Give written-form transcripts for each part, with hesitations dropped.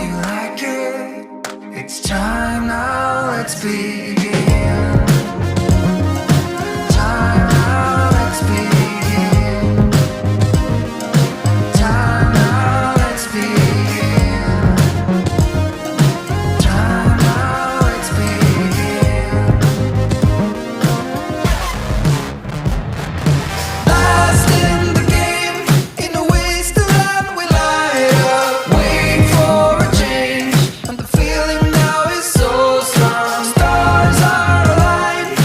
you like it? It's time now, let's begin. Time now, let's begin. Time now, let's begin. Time now, let's begin. Last in the game, in a wasteland we light up. Wait for a change, and the feeling now is so strong. Stars are aligned,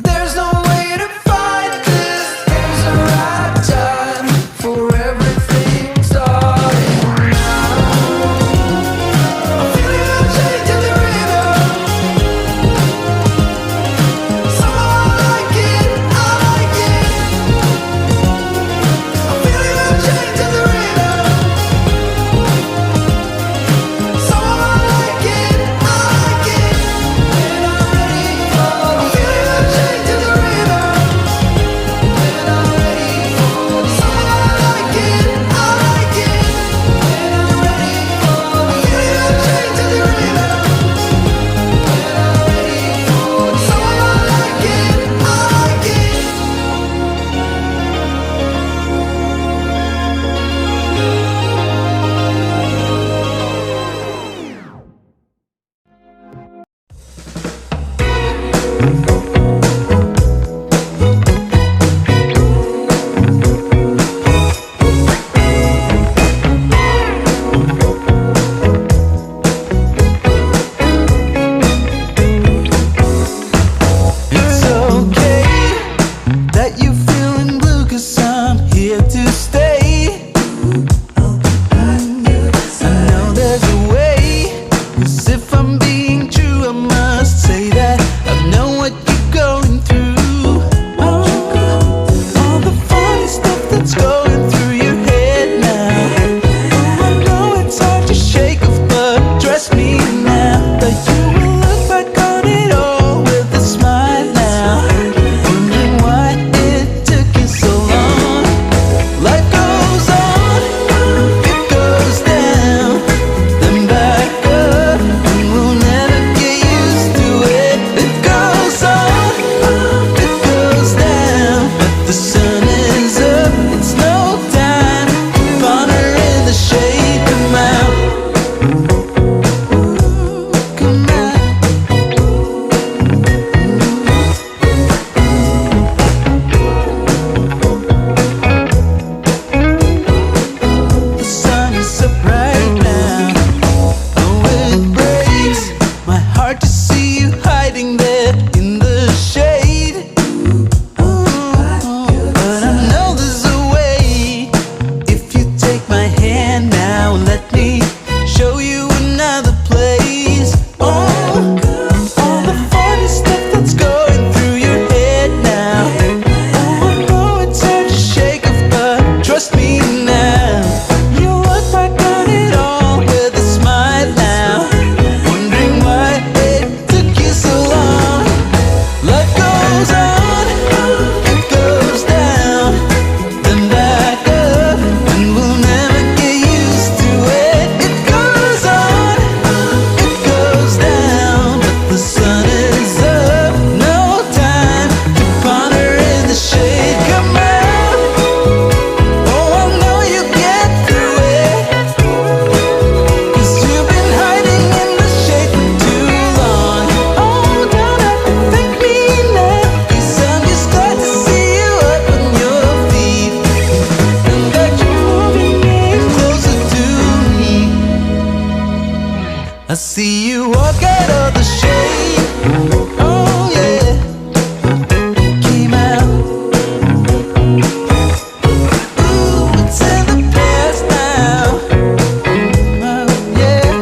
there's no way to fight this. There's a right time for everything starting now. I'm feeling a change in the rhythm. Somehow I like it, I like it. I'm feeling a change in the rhythm. Somehow I like it, I like it. When I'm ready for I'm feeling a change in the rhythm. When I'm ready for somehow I like it, I like it. When I'm ready for I'm feeling a change in the rhythm. When I'm ready for somehow I like it, I like it. It's okay that you're feeling blue, 'cause I'm here to stay. I know there's a way, 'cause if I'm being true, I must say that I know what you're going through. All the funny stuff that's going through your head now. I know it's hard to shake off, but trust me now that you will look back on it all with a smile now. Wondering why it took you so long. Life goes on, it goes down, then back up, and we'll never get used to it. It goes on, it goes down, but the sun is up. It's no time to ponder in the shade. Come out, come out. The sun is so bright now. Oh, it breaks my heart to see you hiding there in the shade. But I know there's a way. If you take my hand now and let me show you another place. All the funny stuff that's going through your head now. I know it's hard to shake off, but trust me now. You look back on it all with a smile now. Wondering why it took you so long. Life goes on, it goes down, then back up, and we'll never get used to it. It goes on, it goes down, but the sun is up. No time to ponder in the shade. Come out, oh, I know you'll get through it, 'cause you've been hiding in the shade for too long. Oh, don't have to thank me now, 'cause I'm just glad to see you up on your feet, and that you're moving in closer to me. I see you walk out of the shade. Oh yeah, came out. Ooh, it's in the past now. Oh yeah.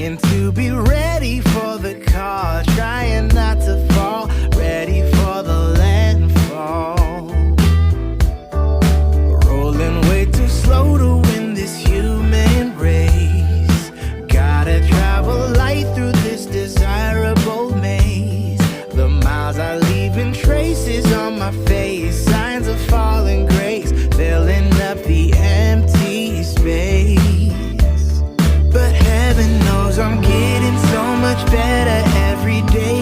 trying to be ready for the call, trying not to fall, ready for the landfall. Rolling way too slow to win this human race. Gotta travel light through this desirable maze. The miles are leaving traces on my face, signs of falling grace, filling up the empty space. But heaven knows I'm getting so much better every day.